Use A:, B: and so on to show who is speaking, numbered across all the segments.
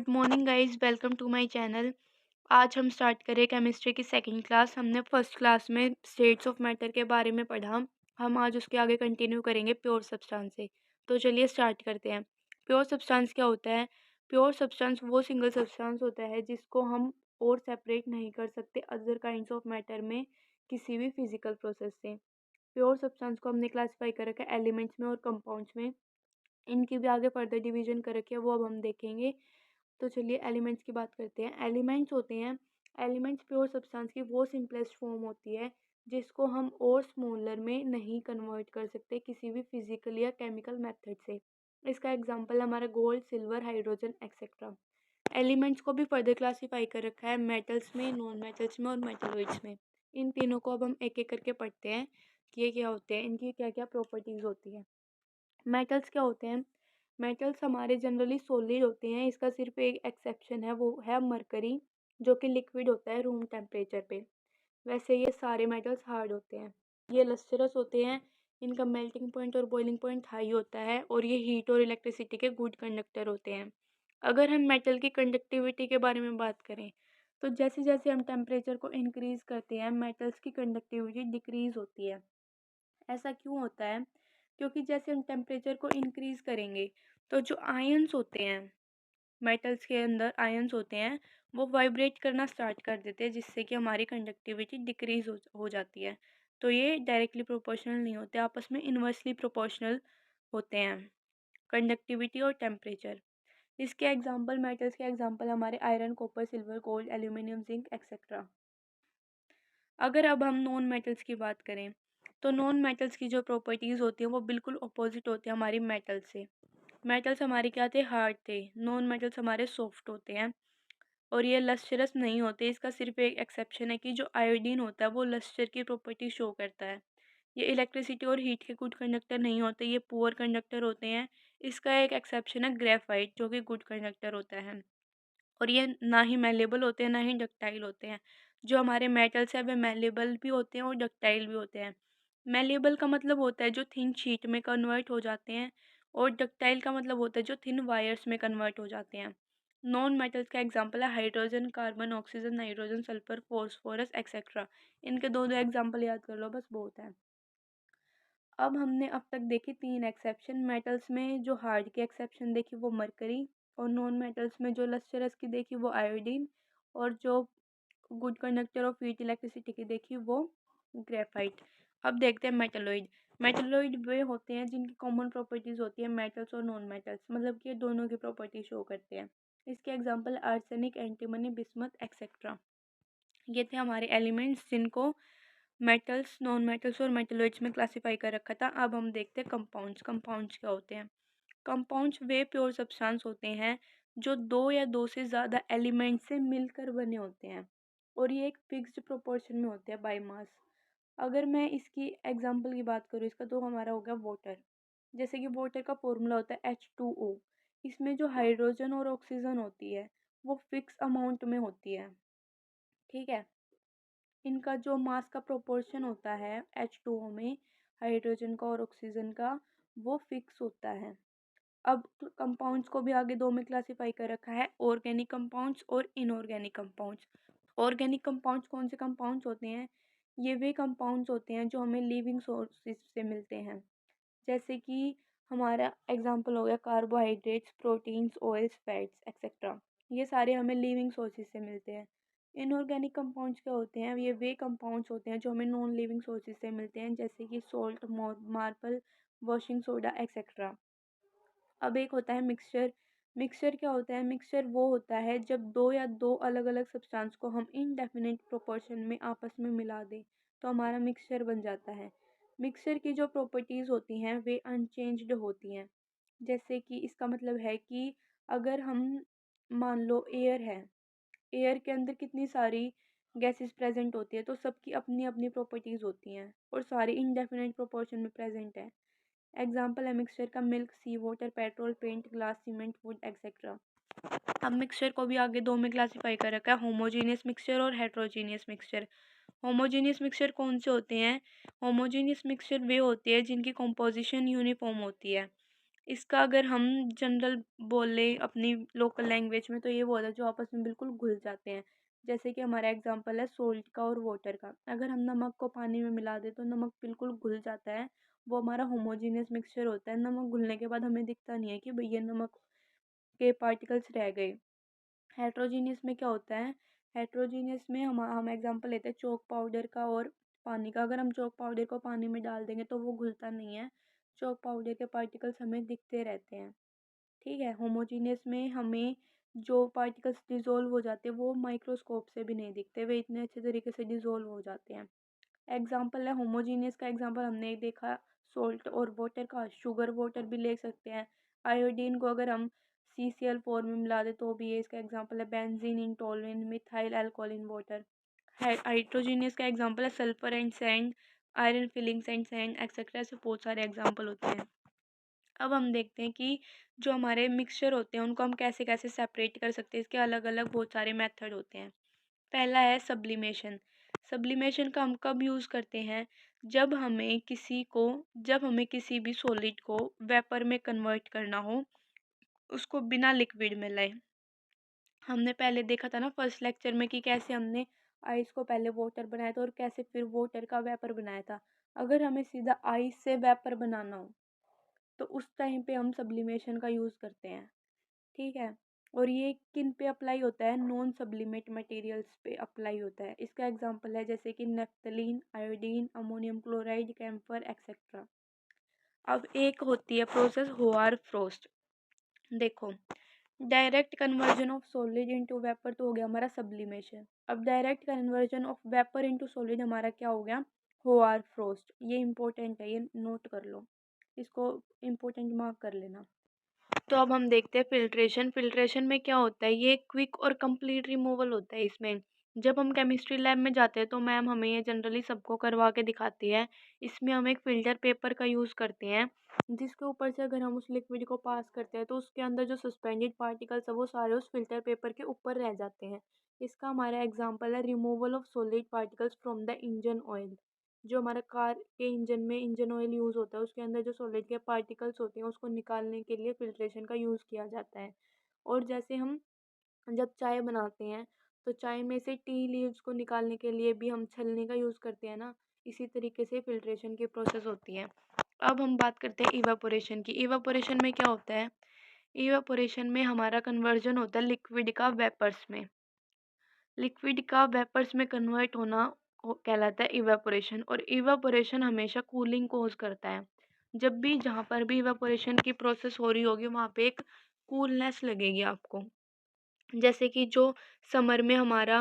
A: Good morning guys, welcome to my channel. आज हम start करें केमिस्ट्री की सेकंड क्लास। हमने फर्स्ट क्लास में स्टेट्स ऑफ मैटर के बारे में पढ़ा। हम आज उसके आगे कंटिन्यू करेंगे प्योर सब्सटेंस से। तो चलिए स्टार्ट करते हैं। प्योर सब्सटेंस क्या होता है? प्योर सब्सटेंस वो सिंगल सब्सटेंस होता है जिसको हम और सेपरेट नहीं कर सकते अदर काइंड्स ऑफ मैटर में किसी भी फिजिकल प्रोसेस से। प्योर सब्सटेंस को हमने क्लासीफाई कर रखा है एलिमेंट्स में और कंपाउंड्स में। इनकी भी आगे फर्दर डिवीजन कर रखी है, वो अब हम देखेंगे। तो चलिए एलिमेंट्स की बात करते हैं। एलिमेंट्स होते हैं, एलिमेंट्स प्योर सब्सटेंस की वो सिंपलेस्ट फॉर्म होती है जिसको हम और स्मॉलर में नहीं कन्वर्ट कर सकते किसी भी फिजिकल या केमिकल मेथड से। इसका एग्जांपल हमारा gold, silver, hydrogen etcetera. Elements को भी फर्दर क्लासीफाई कर रखा है मेटल्स में, नॉन मेटल्स में और मेटलॉइड्स में। इन तीनों को अब हम एक एक करके पढ़ते हैं कि ये क्या होते हैं, इनकी क्या क्या प्रॉपर्टीज होती है। मेटल्स क्या होते हैं? मेटल्स हमारे जनरली सॉलिड होते हैं। इसका सिर्फ एक एक्सेप्शन है, वो है मरकरी, जो कि लिक्विड होता है रूम टेम्परेचर पे। वैसे ये सारे मेटल्स हार्ड होते हैं। ये लस्टरस होते हैं। इनका मेल्टिंग पॉइंट और बॉइलिंग पॉइंट हाई होता है और ये हीट और इलेक्ट्रिसिटी के गुड कंडक्टर होते हैं। अगर हम मेटल की कंडक्टिविटी के बारे में बात करें तो जैसे जैसे हम टेम्परेचर को इंक्रीज करते हैं मेटल्स की कंडक्टिविटी डिक्रीज होती है। ऐसा क्यों होता है? क्योंकि जैसे हम टेम्परेचर को इंक्रीज करेंगे तो जो आयंस होते हैं, मेटल्स के अंदर आयंस होते हैं, वो वाइब्रेट करना स्टार्ट कर देते हैं जिससे कि हमारी कंडक्टिविटी डिक्रीज हो जाती है। तो ये डायरेक्टली प्रोपोर्शनल नहीं होते, आपस में इन्वर्सली प्रोपोर्शनल होते हैं कंडक्टिविटी और टेम्परेचर। इसके एग्जांपल, मेटल्स के एग्जांपल हमारे iron, copper, silver, gold, aluminium, zinc etcetera. अगर अब हम नॉन मेटल्स की बात करें तो नॉन मेटल्स की जो प्रॉपर्टीज़ होती हैं वो बिल्कुल अपोजिट होती है हमारी मेटल से। मेटल्स हमारे क्या थे? हार्ड थे। नॉन मेटल्स हमारे सॉफ्ट होते हैं और ये लस्टरस नहीं होते। इसका सिर्फ एक एक्सेप्शन है कि जो आयोडीन होता है वो लस्टर की प्रॉपर्टी शो करता है। ये इलेक्ट्रिसिटी और हीट के गुड कंडक्टर नहीं होते, ये पुअर कंडक्टर होते हैं। इसका एक एक्सेप्शन है ग्रेफाइट, जो कि गुड कंडक्टर होता है। और ये ना ही मेलेबल होते हैं ना ही डक्टाइल होते हैं। जो हमारे मेटल्स हैं वे मेलेबल भी होते हैं और डक्टाइल भी होते हैं। मेलेबल का मतलब होता है जो थिन शीट में कन्वर्ट हो जाते हैं और डक्टाइल का मतलब होता है जो थिन वायर्स में कन्वर्ट हो जाते हैं। नॉन मेटल्स का एग्जांपल है hydrogen, carbon, oxygen, nitrogen, sulphur, phosphorus etcetera. इनके दो दो एग्जांपल याद कर लो, बस बहुत है। अब हमने अब तक देखी तीन एक्सेप्शन। मेटल्स में जो हार्ड की एक्सेप्शन देखी वो मरकरी, और नॉन मेटल्स में जो लस्टरस की देखी वो आयोडीन, और जो good conductor of heat electricity की देखी वो ग्रेफाइट। अब देखते हैं मेटलॉइड। मेटलॉइड वे होते हैं जिनकी कॉमन प्रॉपर्टीज होती है मेटल्स और नॉन मेटल्स, मतलब कि ये दोनों की प्रॉपर्टी शो करते हैं। इसके example arsenic, antimony, bismuth etcetera. ये थे हमारे एलिमेंट्स जिनको मेटल्स, नॉन मेटल्स और मेटलॉइड्स में क्लासीफाई कर रखा था। अब हम देखते हैं कंपाउंड्स। कंपाउंड्स क्या होते हैं? कंपाउंड्स वे प्योर सब्सटेंस होते हैं जो दो या दो से ज़्यादा एलिमेंट से मिलकर बने होते हैं और ये एक फिक्स्ड प्रोपोर्शन में होते हैं बाय मास। अगर मैं इसकी एग्जांपल की बात करूँ इसका, तो हमारा हो गया वाटर। जैसे कि वाटर का फॉर्मूला होता है H2O। इसमें जो हाइड्रोजन और ऑक्सीजन होती है वो फिक्स अमाउंट में होती है, ठीक है। इनका जो मास का प्रोपोर्शन होता है H2O में, हाइड्रोजन का और ऑक्सीजन का, वो फिक्स होता है। अब कंपाउंड्स को भी आगे दो में क्लासीफाई कर रखा है, ऑर्गेनिक कंपाउंड्स और इनऑर्गेनिक कंपाउंड्स। ऑर्गेनिक कंपाउंड्स कौन से कंपाउंड्स होते हैं? ये वे कंपाउंड्स होते हैं जो हमें लिविंग सोर्सेज से मिलते हैं। जैसे कि हमारा एग्जांपल हो गया carbohydrates, proteins, oils, fats etcetera. ये सारे हमें लिविंग सोर्सेज से मिलते हैं। इनऑर्गेनिक कंपाउंड्स क्या होते हैं? ये वे कंपाउंड्स होते हैं जो हमें नॉन लिविंग सोर्सेज से मिलते हैं, जैसे कि salt, marble, washing soda etcetera. अब एक होता है मिक्सचर। मिक्सचर क्या होता है? मिक्सचर वो होता है जब दो या दो अलग अलग सब्सटेंस को हम इनडेफिनेट प्रोपोर्शन में आपस में मिला दें तो हमारा मिक्सचर बन जाता है। मिक्सचर की जो प्रॉपर्टीज़ होती हैं वे अनचेंज्ड होती हैं। जैसे कि इसका मतलब है कि अगर हम मान लो एयर है, एयर के अंदर कितनी सारी गैसेस प्रेजेंट होती है तो सबकी अपनी अपनी प्रॉपर्टीज़ होती हैं और सारी इनडेफिनेट प्रोपोर्शन में प्रेजेंट है। एग्जाम्पल है मिक्सचर का milk, sea water, petrol, paint, glass, cement, wood etcetera. अब मिक्सचर को भी आगे दो में क्लासीफाई कर रखा है, होमोजीनियस मिक्सचर और हेट्रोजीनियस मिक्सचर। होमोजीनियस मिक्सचर कौन से होते हैं? होमोजीनियस मिक्सचर वे होते हैं जिनकी कंपोजिशन यूनिफॉर्म होती है। इसका अगर हम जनरल बोले अपनी लोकल लैंग्वेज में तो ये वो होता है जो आपस में बिल्कुल घुल जाते हैं। जैसे कि हमारा एग्जांपल है सॉल्ट का और वाटर का। अगर हम नमक को पानी में मिला दें तो नमक बिल्कुल घुल जाता है। वो हमारा होमोजीनियस मिक्सचर होता है। नमक घुलने के बाद हमें दिखता नहीं है कि भई ये नमक के पार्टिकल्स रह गए। हेट्रोजीनियस में क्या होता है? हेट्रोजीनियस में हम एग्जांपल लेते हैं चॉक पाउडर का और पानी का। अगर हम चॉक पाउडर को पानी में डाल देंगे तो वो घुलता नहीं है। चॉक पाउडर के पार्टिकल्स हमें दिखते रहते हैं। ठीक है? होमोजीनियस में हमें जो पार्टिकल्स डिसॉल्व हो जाते हैं वो माइक्रोस्कोप से भी नहीं दिखते, वे इतने अच्छे तरीके से डिसॉल्व हो जाते हैं। एग्जाम्पल है होमोजीनियस का। एग्जाम्पल हमने देखा सॉल्ट और वाटर का। शुगर वाटर भी ले सकते हैं। आयोडीन को अगर हम CCl4 में मिला दे तो भी ये इसका एग्जाम्पल है। Benzene in toluene, methyl alcohol water. हाइड्रोजीनियस का एग्जाम्पल है sulphur and sand, iron filings and sand etcetera. ऐसे बहुत सारे एग्जाम्पल होते हैं। अब हम देखते हैं कि जो हमारे मिक्सचर होते हैं उनको हम कैसे कैसे सेपरेट कर सकते हैं। इसके अलग अलग बहुत सारे मेथड होते हैं। पहला है सब्लिमेशन। सब्लिमेशन का हम कब यूज़ करते हैं? जब हमें किसी भी सॉलिड को वेपर में कन्वर्ट करना हो, उसको बिना लिक्विड में लाए। हमने पहले देखा था ना फर्स्ट लेक्चर में कि कैसे हमने आइस को पहले वाटर बनाया था और कैसे फिर वाटर का वेपर बनाया था। अगर हमें सीधा आइस से वेपर बनाना हो तो उस टाइम पे हम सब्लिमेशन का यूज़ करते हैं। ठीक है? और ये किन पे अप्लाई होता है? नॉन सब्लिमेट मटेरियल्स पे अप्लाई होता है। इसका एग्जांपल है जैसे कि naphthalene, iodine, ammonium chloride, camphor etcetera. अब एक होती है प्रोसेस होआर फ्रोस्ट। देखो, direct conversion of solid into vapour तो हो गया हमारा सब्लिमेशन। अब direct conversion of vapour into solid हमारा क्या हो गया? होआर फ्रोस्ट। ये इंपॉर्टेंट है, ये नोट कर लो, इसको इम्पोर्टेंट मार्क कर लेना। तो अब हम देखते हैं फिल्ट्रेशन। फिल्ट्रेशन में क्या होता है? ये क्विक और कंप्लीट रिमूवल होता है इसमें। जब हम केमिस्ट्री लैब में जाते हैं तो मैम हमें ये जनरली सबको करवा के दिखाती है। इसमें हम एक फ़िल्टर पेपर का यूज़ करते हैं, जिसके ऊपर से अगर हम उस लिक्विड को पास करते हैं तो उसके अंदर जो सस्पेंडेड पार्टिकल्स है वो सारे उस फ़िल्टर पेपर के ऊपर रह जाते हैं। इसका हमारा एग्जांपल है removal of solid particles from the engine oil. जो हमारा कार के इंजन में इंजन ऑयल यूज़ होता है उसके अंदर जो सॉलिड के पार्टिकल्स होते हैं उसको निकालने के लिए फिल्ट्रेशन का यूज़ किया जाता है। और जैसे हम जब चाय बनाते हैं तो चाय में से टी लीव्स को निकालने के लिए भी हम छलनी का यूज़ करते हैं ना, इसी तरीके से फिल्ट्रेशन की प्रोसेस होती है। अब हम बात करते हैं इवापोरेशन की। इवापोरेशन में क्या होता है? इवापोरेशन में हमारा कन्वर्जन होता है लिक्विड का वेपर्स में। लिक्विड का वेपर्स में कन्वर्ट होना कहलाता है इवेपोरेशन। और इवेपोरेशन हमेशा कूलिंग कोज करता है। जब भी जहाँ पर भी इवेपोरेशन की प्रोसेस हो रही होगी वहाँ पे एक कूलनेस लगेगी आपको। जैसे कि जो समर में हमारा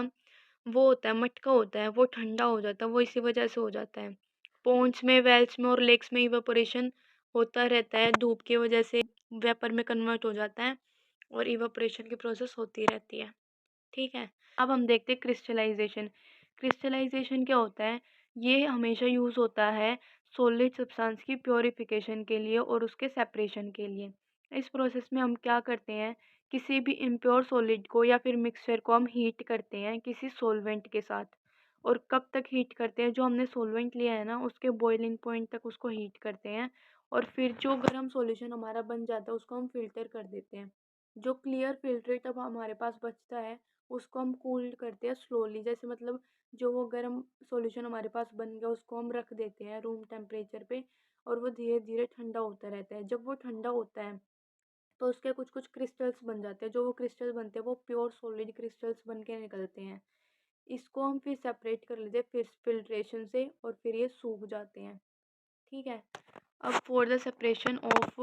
A: वो होता है मटका होता है वो ठंडा हो जाता है, वो इसी वजह से हो जाता है। पॉन्ड्स में, वेल्स में और लेक्स में इवेपोरेशन होता रहता है, धूप की वजह से वेपर में कन्वर्ट हो जाता है और इवेपोरेशन की प्रोसेस होती रहती है। ठीक है? अब हम देखते हैं क्रिस्टलाइजेशन। क्रिस्टलाइजेशन क्या होता है? ये हमेशा यूज़ होता है सॉलिड सब्सटेंस की प्योरिफिकेशन के लिए और उसके सेपरेशन के लिए। इस प्रोसेस में हम क्या करते हैं? किसी भी इम्प्योर सॉलिड को या फिर मिक्सचर को हम हीट करते हैं किसी सॉल्वेंट के साथ। और कब तक हीट करते हैं? जो हमने सॉल्वेंट लिया है ना उसके बॉइलिंग पॉइंट तक उसको हीट करते हैं। और फिर जो गर्म सॉल्यूशन हमारा बन जाता है उसको हम फ़िल्टर कर देते हैं। जो क्लियर फ़िल्ट्रेट अब हमारे पास बचता है उसको हम कूल्ड करते हैं स्लोली। जैसे मतलब जो वो गर्म सॉल्यूशन हमारे पास बन गया उसको हम रख देते हैं रूम टेम्परेचर पे और वो धीरे धीरे ठंडा होता रहता है। जब वो ठंडा होता है तो उसके कुछ कुछ क्रिस्टल्स बन जाते हैं। जो वो क्रिस्टल बनते हैं वो प्योर सॉलिड क्रिस्टल्स बन के निकलते हैं। इसको हम फिर सेपरेट कर लेते हैं फिर फिल्ट्रेशन से और फिर ये सूख जाते हैं। ठीक है? अब for the separation of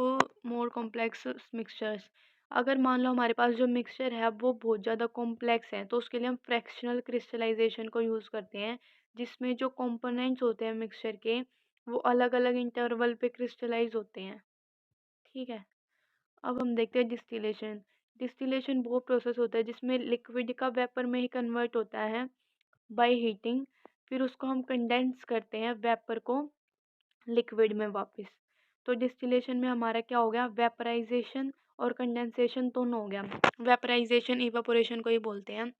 A: more complex mixtures. अगर मान लो हमारे पास जो मिक्सचर है वो बहुत ज़्यादा कॉम्प्लेक्स है तो उसके लिए हम फ्रैक्शनल क्रिस्टलाइजेशन को यूज़ करते हैं, जिसमें जो कंपोनेंट्स होते हैं मिक्सचर के वो अलग अलग इंटरवल पे क्रिस्टलाइज होते हैं। ठीक है? अब हम देखते हैं डिस्टिलेशन। डिस्टिलेशन वो प्रोसेस होता है जिसमें लिक्विड का वेपर में ही कन्वर्ट होता है बाय हीटिंग। फिर उसको हम कंडेंस करते हैं वेपर को लिक्विड में वापस। तो डिस्टिलेशन में हमारा क्या हो गया? वेपराइजेशन और कंडेंसेशन दोनों हो गया। वेपराइजेशन इवापोरेशन को ही बोलते हैं।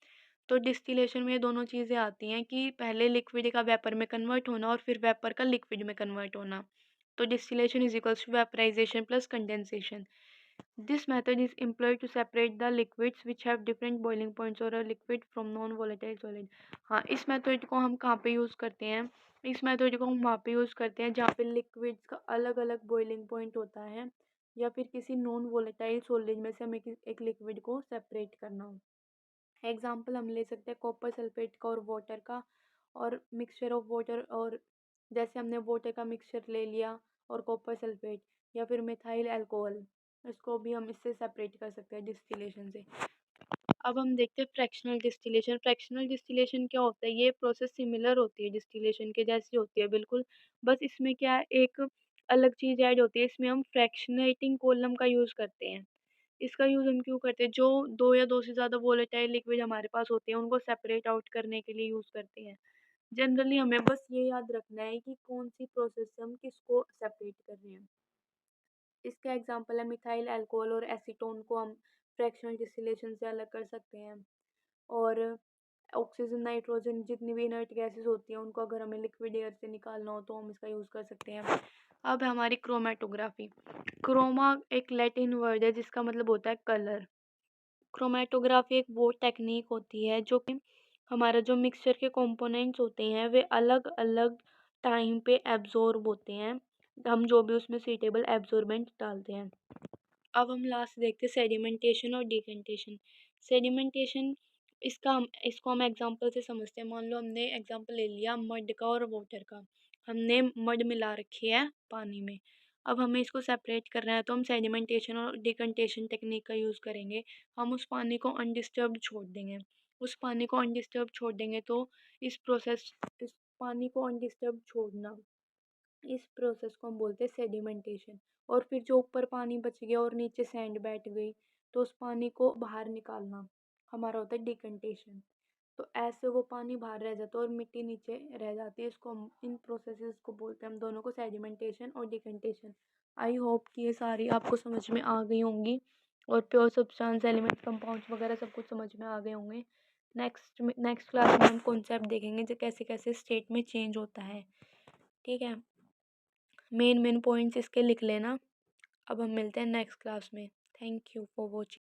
A: तो डिस्टिलेशन में ये दोनों चीज़ें आती हैं कि पहले लिक्विड का वेपर में कन्वर्ट होना और फिर वेपर का लिक्विड में कन्वर्ट होना। तो distillation is equals to vaporization plus condensation. This method is employed to separate the liquids which have different boiling points और a liquid from non volatile solid. हाँ, इस मेथड को हम कहाँ पे यूज़ करते हैं? इस मेथड को हम वहाँ पे यूज़ करते हैं जहाँ पे लिक्विड्स का अलग अलग बॉइलिंग पॉइंट होता है, या फिर किसी नॉन वोलेटाइल सॉलिड में से हमें एक लिक्विड को सेपरेट करना हो। एग्जाम्पल हम ले सकते हैं कॉपर सल्फेट का और वाटर का, और मिक्सचर ऑफ वाटर, और जैसे हमने वाटर का मिक्सचर ले लिया और कॉपर सल्फेट, या फिर मिथाइल अल्कोहल, इसको भी हम इससे सेपरेट कर सकते हैं डिस्टिलेशन से। अब हम देखते हैं फ्रैक्शनल डिस्टिलेशन। फ्रैक्शनल डिस्टिलेशन क्या होता है? ये प्रोसेस सिमिलर होती है डिस्टिलेशन के जैसी होती है बिल्कुल, बस इसमें क्या है, एक अलग चीज़ ऐड होती है, इसमें हम फ्रैक्शनेटिंग कॉलम का यूज़ करते हैं। इसका यूज़ हम क्यों करते हैं? जो 2 या 2 से ज़्यादा वोलेटाइल लिक्विड हमारे पास होते हैं, उनको सेपरेट आउट करने के लिए यूज़ करते हैं। जनरली हमें बस ये याद रखना है कि कौन-सी प्रोसेस से हम किसको सेपरेट कर रहे हैं। इसका एग्ज़ाम्पल है मिथाइल अल्कोहल और एसीटोन को हम फ्रैक्शनल डिस्टिलेशन से अलग कर सकते हैं। और ऑक्सीजन, नाइट्रोजन, जितनी भी इनर्ट गैसेज़ होती हैं, उनको अगर हमें लिक्विड एयर से निकालना हो तो हम इसका यूज़ कर सकते हैं। अब है हमारी क्रोमैटोग्राफी। क्रोमा एक लैटिन वर्ड है जिसका मतलब होता है कलर। क्रोमैटोग्राफी एक वो टेक्निक होती है जो कि हमारा जो मिक्सचर के कंपोनेंट्स होते हैं वे अलग अलग टाइम पे एब्जॉर्ब होते हैं, हम जो भी उसमें सूटेबल एब्जॉर्बेंट डालते हैं। अब हम लास्ट देखते हैं सेडिमेंटेशन और डिकेंटेशन। सेडिमेंटेशन, इसको हम एग्जांपल से समझते हैं। मान लो हमने एग्जांपल ले लिया मड का और वाटर का, हमने मड मिला रखी है पानी में, अब हमें इसको सेपरेट करना है तो हम सेडिमेंटेशन और डिकेंटेशन टेक्निक का यूज़ करेंगे। हम उस पानी को अनडिस्टर्ब्ड छोड़ देंगे। उस पानी को अनडिस्टर्ब छोड़ देंगे तो इस पानी को अनडिस्टर्ब छोड़ना, इस प्रोसेस को हम बोलते हैं सेडिमेंटेशन। और फिर जो ऊपर पानी बच गया और नीचे सैंड बैठ गई, तो उस पानी को बाहर निकालना हमारा होता है डिकन्टेशन। तो ऐसे वो पानी बाहर रह जाता है और मिट्टी नीचे रह जाती है। इसको हम, इन प्रोसेसेस को बोलते हैं हम दोनों को, सेडिमेंटेशन और डिकन्टेशन। आई होप कि ये सारी आपको समझ में आ गई होंगी, और प्योर सब्सटेंस, एलिमेंट्स, कंपाउंड्स वगैरह सब कुछ समझ में आ गए होंगे। नेक्स्ट क्लास में हम कॉन्सेप्ट देखेंगे जो कैसे कैसे स्टेट में चेंज होता है। ठीक है, मेन मेन पॉइंट्स इसके लिख लेना। अब हम मिलते हैं नेक्स्ट क्लास में। Thank you for watching.